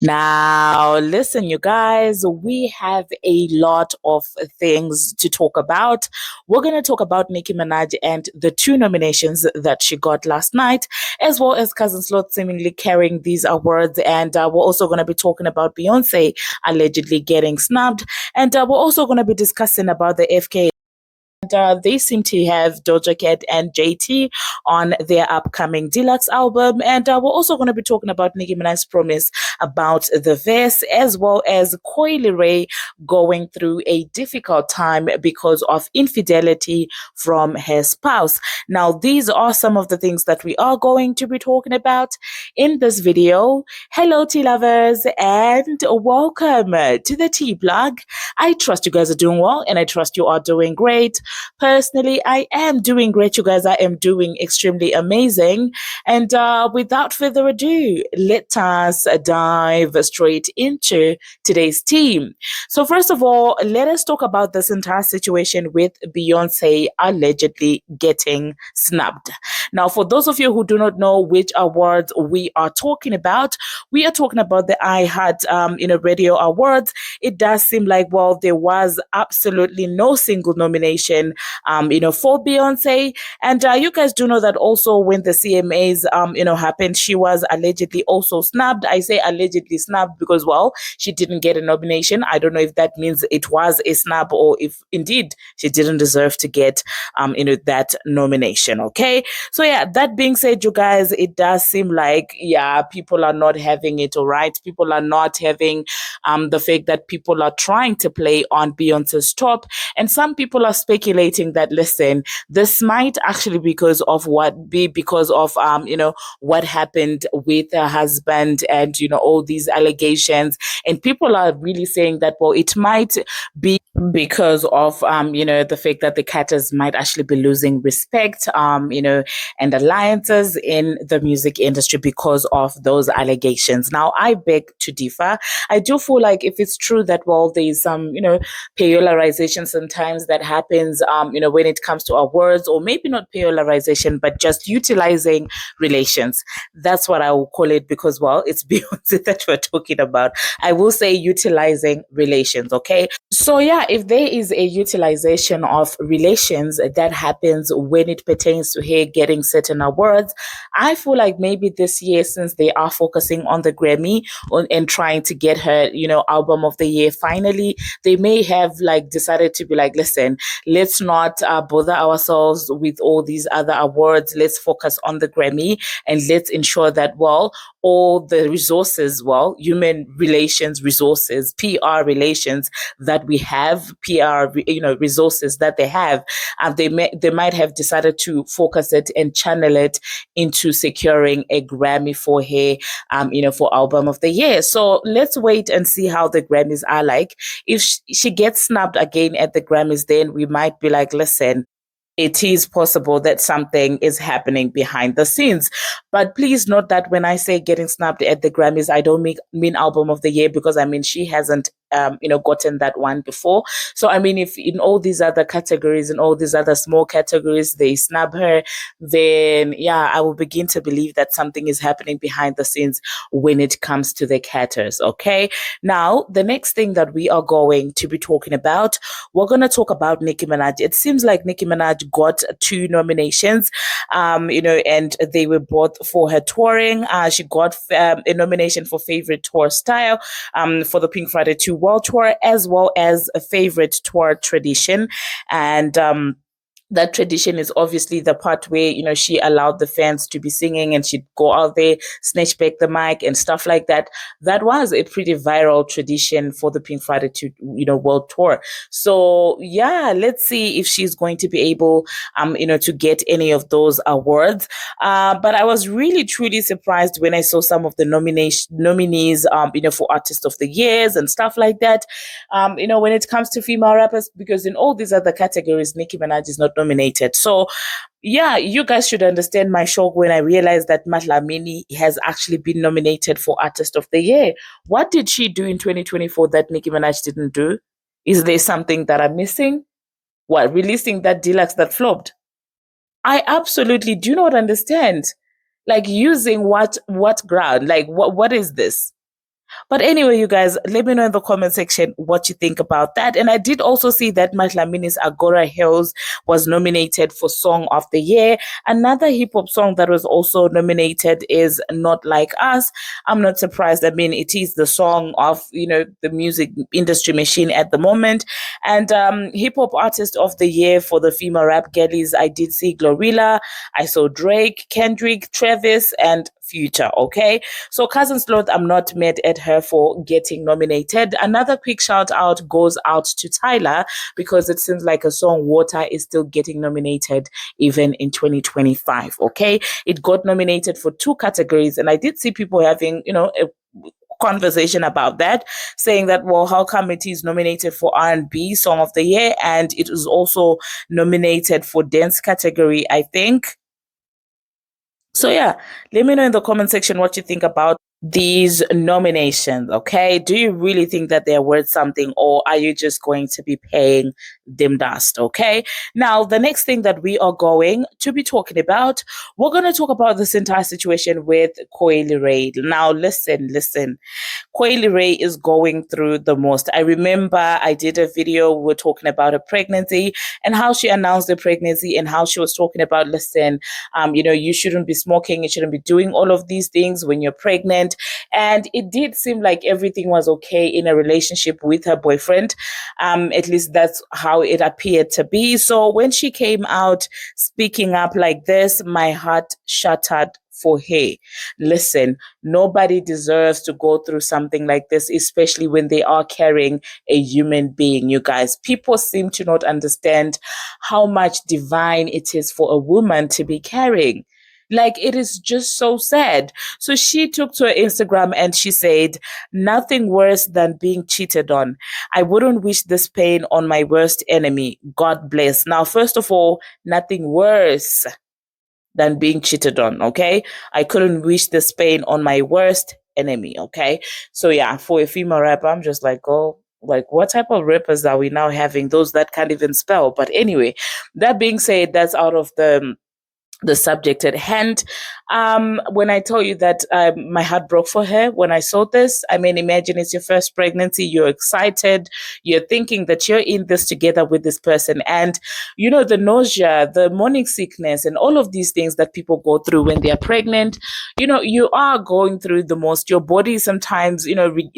Now, listen, you guys, we have a lot of things to talk about. We're going to talk about Nicki Minaj and the two nominations that she got last night, as well as Cousin Slot seemingly carrying these awards. And we're also going to be talking about Beyonce allegedly getting snubbed. And we're also going to be discussing about the FKA. They seem to have Doja Cat and JT on their upcoming deluxe album. And we're also going to be talking about Nicki Minaj's promise about the verse, as well as Coi Leray going through a difficult time because of infidelity from her spouse. Now, these are some of the things that we are going to be talking about in this video. Hello, tea lovers, and welcome to the tea blog. I trust you guys are doing well, and I trust you are doing great. Personally, I am doing great, you guys. I am doing extremely amazing. And without further ado, let us dive straight into today's team. So, first of all, let us talk about this entire situation with Beyonce allegedly getting snubbed. Now, for those of you who do not know which awards we are talking about, we are talking about the iHeart Radio Awards. It does seem like, well, there was absolutely no single nomination for Beyonce. And you guys do know that also when the CMAs, happened, she was allegedly also snubbed. I say allegedly snubbed because, well, she didn't get a nomination. I don't know if that means it was a snub or if indeed she didn't deserve to get, that nomination. Okay. So yeah, that being said, you guys, it does seem like, yeah, people are not having it all right. People are not having the fact that people are trying to play on Beyonce's top. And some people are speculating that, listen, this might actually because of what happened with her husband and, all these allegations. And people are really saying that, well, it might be because of the fact that the Carters might actually be losing respect and alliances in the music industry because of those allegations. Now, I beg to differ. I do feel like if it's true that, well, there's some polarization sometimes that happens when it comes to our words, or maybe not polarization but just utilizing relations. That's what I will call it, because, well, it's Beyonce that we're talking about. I will say utilizing relations. Okay, so yeah, if there is a utilization of relations that happens when it pertains to her getting certain awards, I feel like maybe this year, since they are focusing on the Grammy and trying to get her, album of the year finally, they may have like decided to be like, listen, let's not bother ourselves with all these other awards. Let's focus on the Grammy and let's ensure that, well, all the resources, well, human relations resources, PR relations that we have, resources that they have, they might have decided to focus it and channel it into securing a Grammy for her, for album of the year. So let's wait and see how the Grammys are like. If she gets snubbed again at the Grammys, then we might be like, listen, it is possible that something is happening behind the scenes. But please note that when I say getting snubbed at the Grammys, I don't mean album of the year, because I mean she hasn't gotten that one before. So I mean, if in all these other categories and all these other small categories they snub her, then yeah, I will begin to believe that something is happening behind the scenes when it comes to the Catters. Okay. Now, the next thing that we are going to be talking about, we're going to talk about Nicki Minaj. It seems like Nicki Minaj got two nominations, and they were both for her touring. She got a nomination for favorite tour style for the Pink Friday 2 World Tour, as well as a favorite tour tradition. And that tradition is obviously the part where, she allowed the fans to be singing and she'd go out there, snatch back the mic and stuff like that. That was a pretty viral tradition for the Pink Friday 2, World Tour. So yeah, let's see if she's going to be able, to get any of those awards. But I was really, truly surprised when I saw some of the nominees, for Artist of the Years and stuff like that. When it comes to female rappers, because in all these other categories, Nicki Minaj is not nominated. So yeah, you guys should understand my shock when I realized that Matlamini has actually been nominated for Artist of the Year. What did she do in 2024 that Nicki Minaj didn't do? Is there something that I'm missing? What, releasing that deluxe that flopped? I absolutely do not understand. Like, using what ground? Like, what is this? But anyway, you guys, let me know in the comment section what you think about that. And I did also see that Madlaminis Agora Hills was nominated for Song of the Year. Another hip hop song that was also nominated is Not Like Us. I'm not surprised. I mean, it is the song of, the music industry machine at the moment. And hip hop artist of the year for the female rap girlies, I did see Glorilla, I saw Drake, Kendrick, Travis, and Future. Okay, so Cousin Sloth, I'm not mad at her for getting nominated. Another quick shout out goes out to Tyler because it seems like a song Water is still getting nominated even in 2025. Okay, it got nominated for 2 categories, and I did see people having a conversation about that, saying that, well, how come it is nominated for R&B Song of the Year and it was also nominated for dance category, I think. So yeah, let me know in the comment section what you think about these nominations. Okay, do you really think that they're worth something, or are you just going to be paying them dust? Okay, now the next thing that we are going to be talking about, we're going to talk about this entire situation with Coi Leray. Now listen, Coi Leray is going through the most. I remember I did a video, we were talking about a pregnancy and how she announced the pregnancy and how she was talking about, listen, you shouldn't be smoking, you shouldn't be doing all of these things when you're pregnant. And it did seem like everything was okay in a relationship with her boyfriend. At least that's how it appeared to be. So when she came out speaking up like this, my heart shattered for her. Listen, nobody deserves to go through something like this, especially when they are carrying a human being, you guys. People seem to not understand how much divine it is for a woman to be carrying. Like, it is just so sad. So she took to her Instagram and she said, nothing worse than being cheated on. I wouldn't wish this pain on my worst enemy. God bless. Now, first of all, nothing worse than being cheated on, okay? I couldn't wish this pain on my worst enemy, okay? So yeah, for a female rapper, I'm just like, oh, like, what type of rappers are we now having? Those that can't even spell. But anyway, that being said, that's out of the subject at hand. When I tell you that my heart broke for her when I saw this, I mean, imagine it's your first pregnancy, you're excited, you're thinking that you're in this together with this person. And, the nausea, the morning sickness, and all of these things that people go through when they're pregnant, you are going through the most. Your body sometimes,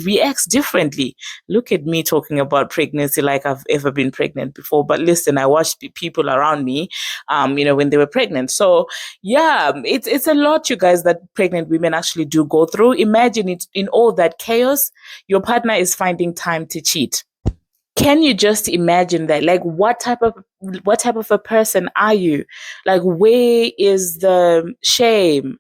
reacts differently. Look at me talking about pregnancy like I've ever been pregnant before. But listen, I watched people around me, when they were pregnant. So yeah, it's a lot, you guys, that pregnant women actually do go through. Imagine it in all that chaos, your partner is finding time to cheat. Can you just imagine that? Like, what type of a person are you? Like, where is the shame?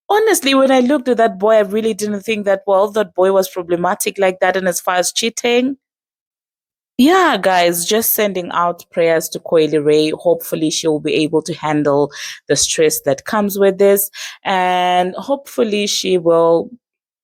Honestly, when I looked at that boy, I really didn't think that, well, that boy was problematic like that. And as far as cheating, yeah, guys, just sending out prayers to Coi Leray. Hopefully, she'll be able to handle the stress that comes with this. And hopefully, she will,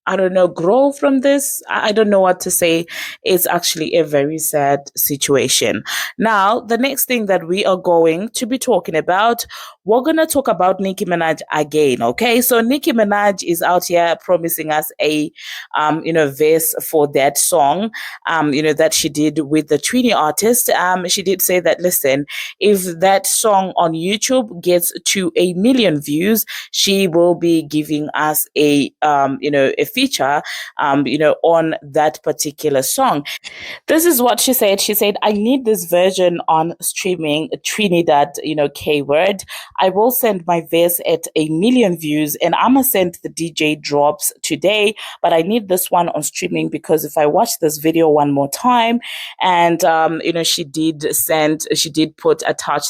I don't know, grow from this. I don't know what to say. It's actually a very sad situation. Now, the next thing that we are going to be talking about, we're going to talk about Nicki Minaj again. Okay. So Nicki Minaj is out here promising us a, verse for that song, that she did with the Trini artist. She did say that, listen, if that song on YouTube gets to 1 million views, she will be giving us a feature, on that particular song. This is what she said. She said, I need this version on streaming, Trinidad, keyword. I will send my verse at 1 million views and I'm going to send the DJ drops today, but I need this one on streaming because if I watch this video one more time and, she did attach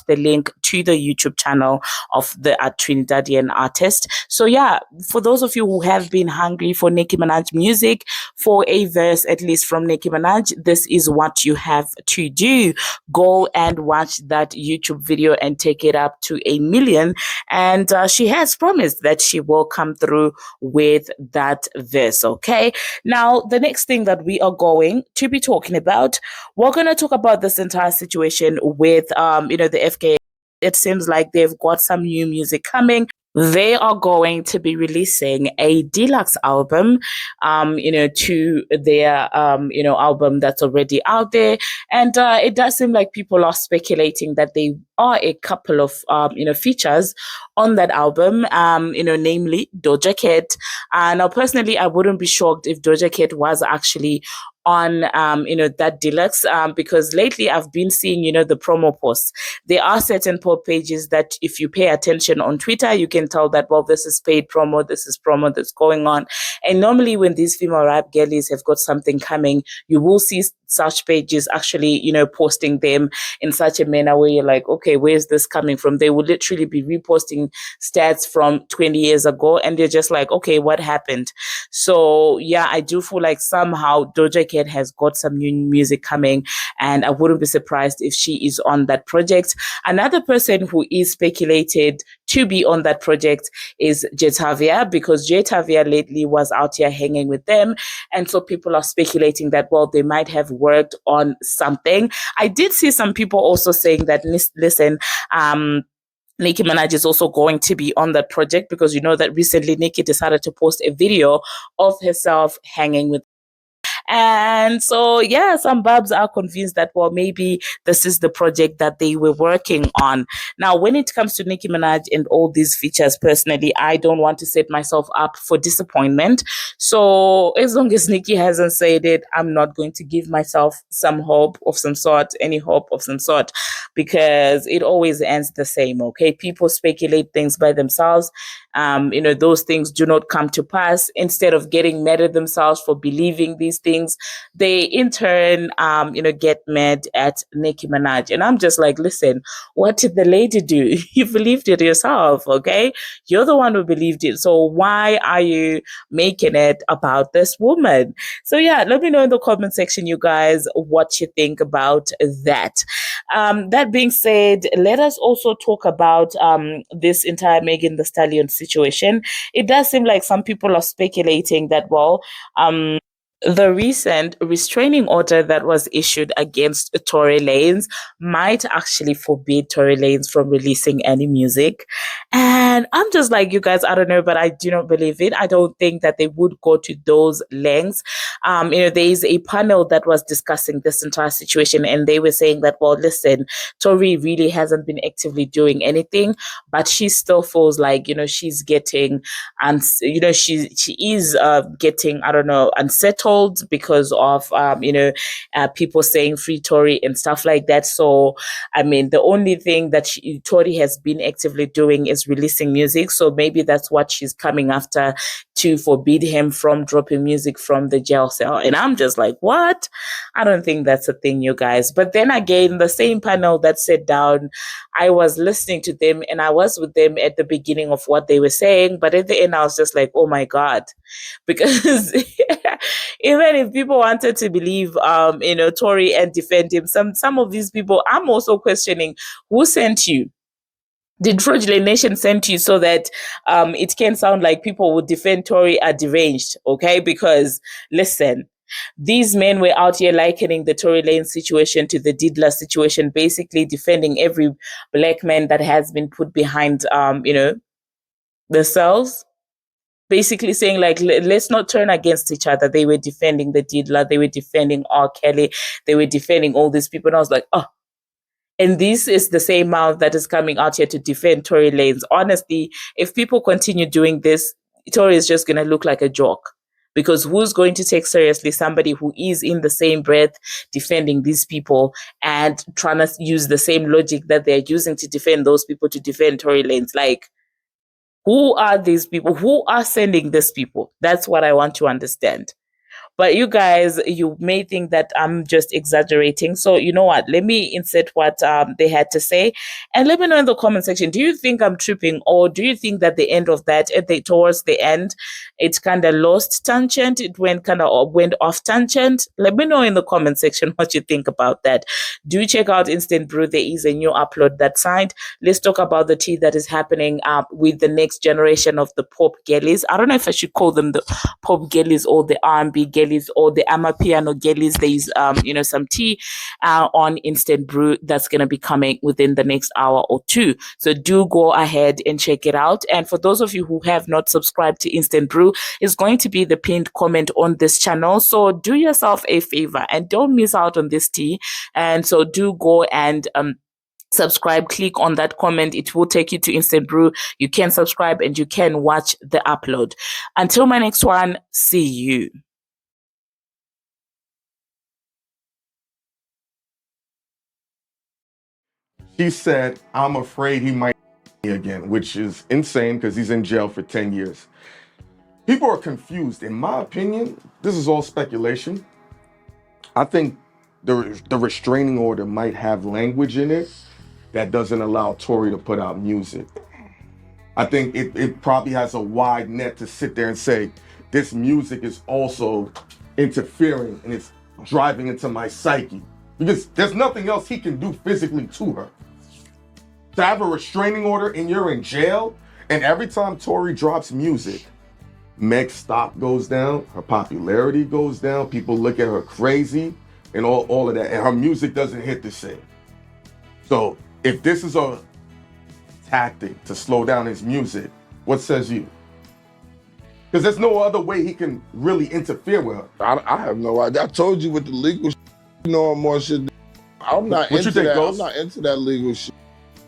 the link to the YouTube channel of the Trinidadian artist. So yeah, for those of you who have been hungry for Nicki Minaj music, for a verse at least from Nicki Minaj, this is what you have to do. Go and watch that YouTube video and take it up to 1 million. And she has promised that she will come through with that verse. Okay. Now, the next thing that we are going to be talking about, we're going to talk about this entire situation with, the FKA. It seems like they've got some new music coming. They are going to be releasing a deluxe album, to their, album that's already out there. And it does seem like people are speculating that they are a couple of, features on that album, namely Doja Cat. Now, personally, I wouldn't be shocked if Doja Cat was actually on that deluxe, because lately I've been seeing the promo posts. There are certain pop pages that if you pay attention on Twitter, you can tell that, well, this is paid promo, this is promo that's going on. And normally when these female rap girlies have got something coming, you will see such pages actually posting them in such a manner where you're like, okay, where's this coming from? They will literally be reposting stats from 20 years ago, and you're just like, okay, what happened? So yeah, I do feel like somehow Doja Cat has got some new music coming, and I wouldn't be surprised if she is on that project. Another person who is speculated to be on that project is Jetavia, because Jetavia lately was out here hanging with them, and so people are speculating that, well, they might have worked on something. I did see some people also saying that, listen, Nicki Minaj is also going to be on that project, because you know that recently Nicki decided to post a video of herself hanging with. And so, yeah, some Barbz are convinced that, well, maybe this is the project that they were working on. Now, when it comes to Nicki Minaj and all these features, personally, I don't want to set myself up for disappointment. So as long as Nicki hasn't said it, I'm not going to give myself some hope of some sort, any hope of some sort, because it always ends the same, okay? People speculate things by themselves. Those things do not come to pass. Instead of getting mad at themselves for believing these things, they in turn, get mad at Nicki Minaj. And I'm just like, listen, what did the lady do? You believed it yourself, okay? You're the one who believed it. So why are you making it about this woman? So yeah, let me know in the comment section, you guys, what you think about that. That being said, let us also talk about this entire Megan Thee Stallion situation. It does seem like some people are speculating that, well, the recent restraining order that was issued against Tory Lanez might actually forbid Tory Lanez from releasing any music. And I'm just like, you guys, I don't know, but I do not believe it. I don't think that they would go to those lengths. There is a panel that was discussing this entire situation, and they were saying that, well, listen, Tory really hasn't been actively doing anything, but she still feels like, she's getting, and she is getting, I don't know, unsettled because of people saying free Tory and stuff like that. So I mean, the only thing that Tory has been actively doing is releasing music. So maybe that's what she's coming after, to forbid him from dropping music from the jail cell. And I'm just like, what? I don't think that's a thing, you guys. But then again, the same panel that sat down, I was listening to them and I was with them at the beginning of what they were saying. But at the end, I was just like, oh my God. Because even if people wanted to believe, Tory and defend him, some of these people, I'm also questioning, who sent you? Did Fraudulent Nation send you so that it can sound like people would defend Tory are deranged? Okay, because listen, these men were out here likening the Tory Lanez situation to the Diddler situation, basically defending every black man that has been put behind, the cells. Basically saying like, let's not turn against each other. They were defending the Diddler, they were defending R. Kelly, they were defending all these people. And I was like, oh, and this is the same mouth that is coming out here to defend Tory Lanez. Honestly, if people continue doing this, Tory is just going to look like a joke. Because who's going to take seriously somebody who is in the same breath defending these people and trying to use the same logic that they're using to defend those people to defend Tory Lanez? Like, who are these people? Who are sending these people? That's what I want to understand. But you guys, you may think that I'm just exaggerating. So you know what? Let me insert what they had to say, and let me know in the comment section. Do you think I'm tripping, or do you think that the end of that, towards the end, it kind of lost tangent? It went off tangent. Let me know in the comment section what you think about that. Do check out Instant Brew. There is a new upload that side. Let's talk about the tea that is happening with the next generation of the pop girlies. I don't know if I should call them the pop girlies or the R&B girlies. girlies or the Amapiano girlies, there's some tea on instant brew that's going to be coming within the next hour or two. So do go ahead and check it out. And for those of you who have not subscribed to instant brew, it's going to be the pinned comment on this channel. So do yourself a favor and don't miss out on this tea. And so do go and subscribe, click on that comment. It will take you to instant brew. You can subscribe and you can watch the upload. Until my next one, see you. She said, I'm afraid he might me again, which is insane because he's in jail for 10 years. People are confused. In my opinion, this is all speculation. I think the restraining order might have language in it that doesn't allow Tory to put out music. I think it probably has a wide net to sit there and say, this music is also interfering and it's driving into my psyche. Because there's nothing else he can do physically to her. To have a restraining order and you're in jail, and every time Tory drops music, Meg's stock goes down, her popularity goes down, people look at her crazy, and all of that, and her music doesn't hit the same. So if this is a tactic to slow down his music, what says you? Because there's no other way he can really interfere with her. I have no idea. I told you with the legal shit, more shit. I'm not into that. I'm not into that legal shit.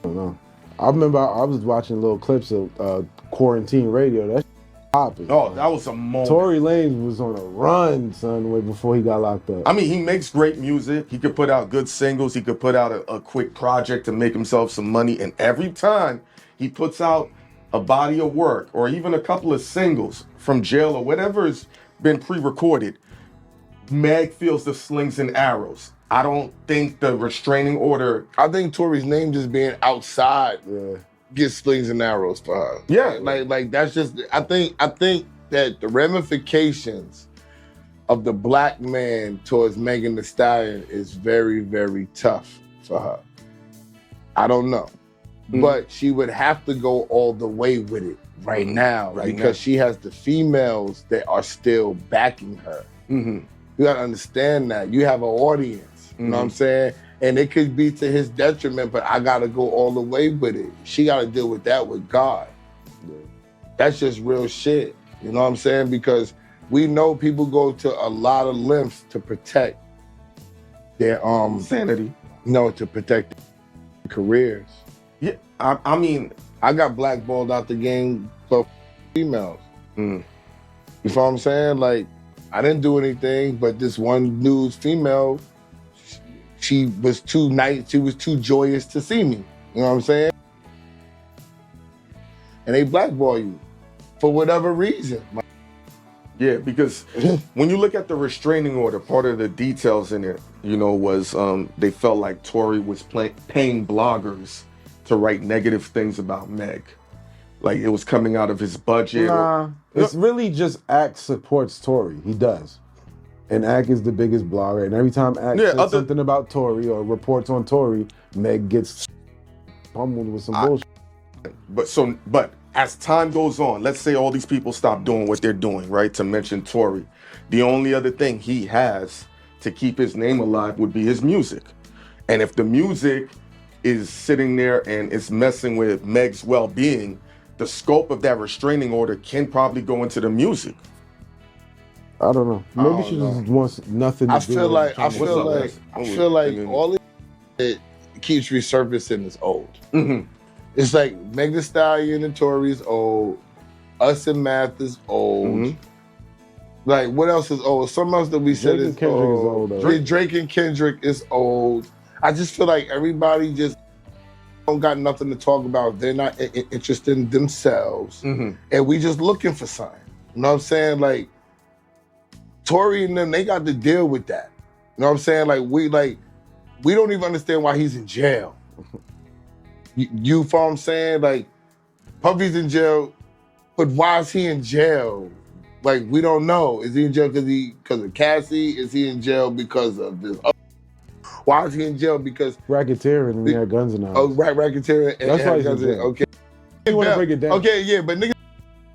I don't know. I remember I was watching little clips of quarantine radio. That popping. Oh, that was a moment. Tory Lanez was on a run, son, way before he got locked up. I mean, he makes great music. He could put out good singles. He could put out a quick project to make himself some money. And every time he puts out a body of work or even a couple of singles from jail or whatever has been pre-recorded, Meg feels the slings and arrows. I don't think the restraining order... I think Tory's name just being outside gets slings and arrows for her. Yeah. Like that's just... I think that the ramifications of the black man towards Megan Thee Stallion is very, very tough for her. I don't know. But she would have to go all the way with it right now because she has the females that are still backing her. You gotta understand that. You have an audience, you know what I'm saying? And it could be to his detriment, but I gotta go all the way with it. She gotta deal with that with God. That's just real shit, you know what I'm saying? Because we know people go to a lot of lengths to protect their sanity. No, to protect their careers. Yeah, I mean, I got blackballed out the game for females. You know what I'm saying? Like, I didn't do anything, but this one news female, she was too nice, she was too joyous to see me. You know what I'm saying? And they blackball you for whatever reason. Yeah, because when you look at the restraining order, part of the details in it, was they felt like Tory was paying bloggers to write negative things about Meg. Like it was coming out of his budget. Nah, it's really just Act supports Tory. He does. And Act is the biggest blogger. And every time Act says something about Tory or reports on Tory, Meg gets pummeled with some bullshit. But as time goes on, let's say all these people stop doing what they're doing, right? To mention Tory. The only other thing he has to keep his name alive would be his music. And if the music is sitting there and it's messing with Meg's well-being, the scope of that restraining order can probably go into the music. I don't know. Maybe she just wants nothing to do with it. I feel like all it keeps resurfacing is old. It's like Meg Thee Stallion and Tory is old. Us and Math is old. Like, what else is old? Something else that we said is old. Drake and Kendrick is old. I just feel like everybody just don't got nothing to talk about. They're not interested in themselves. And we just looking for something. You know what I'm saying? Like, Tory and them, they got to deal with that. You know what I'm saying? Like, we don't even understand why he's in jail. You feel what I'm saying? Like, Puffy's in jail, but why is he in jail? Like, we don't know. Is he in jail because of Cassie? Is he in jail because of this? Why is he in jail? Because racketeering and he had guns in the house. Oh, right, racketeering and that's why he's in jail. Okay. You want to break it down? Okay, yeah, but niggas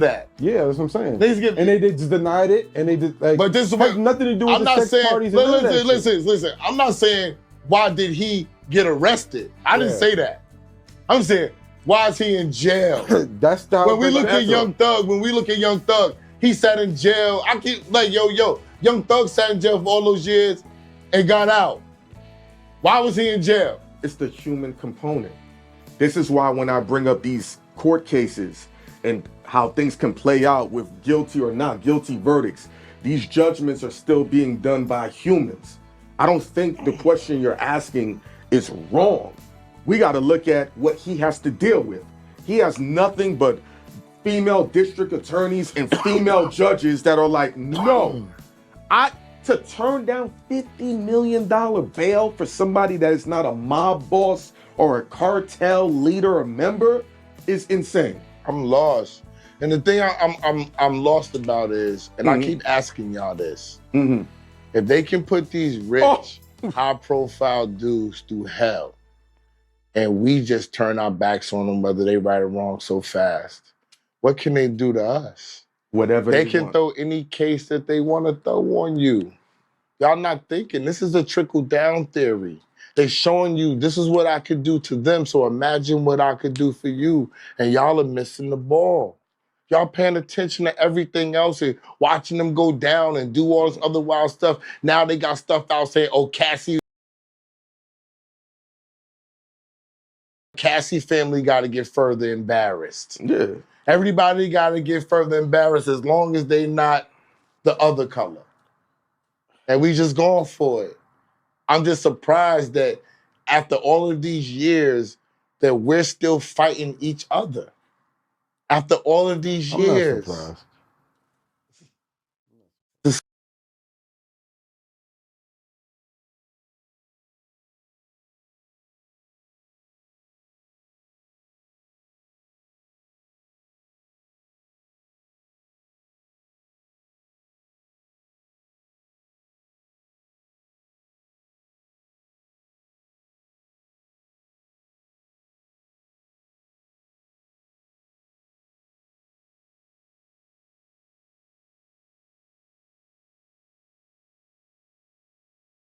that. Yeah, that's what I'm saying. And they just denied it, and they just like. But this is has nothing to do with the sex parties. Listen. I'm not saying why did he get arrested. I didn't say that. I'm saying why is he in jail? That's the when we look at Young Thug. He sat in jail. I keep like Young Thug sat in jail for all those years and got out. Why was he in jail? It's the human component. This is why when I bring up these court cases and how things can play out with guilty or not guilty verdicts, these judgments are still being done by humans. I don't think the question you're asking is wrong. We got to look at what he has to deal with. He has nothing but female district attorneys and female judges that are like, no, to turn down $50 million bail for somebody that is not a mob boss or a cartel leader or member is insane. I'm lost. And the thing I'm lost about is, and I keep asking y'all this, if they can put these rich, high-profile dudes through hell, and we just turn our backs on them, whether they right or wrong, so fast, what can they do to us? Whatever they can throw any case that they want to throw on you. Y'all not thinking. This is a trickle-down theory. They're showing you this is what I could do to them, so imagine what I could do for you. And y'all are missing the ball. Y'all paying attention to everything else and watching them go down and do all this other wild stuff. Now they got stuff out saying, oh, Cassie family got to get further embarrassed. Yeah. Everybody got to get further embarrassed as long as they not the other color. And we just going for it. I'm just surprised that after all of these years that we're still fighting each other. After all of these years. I'm not surprised.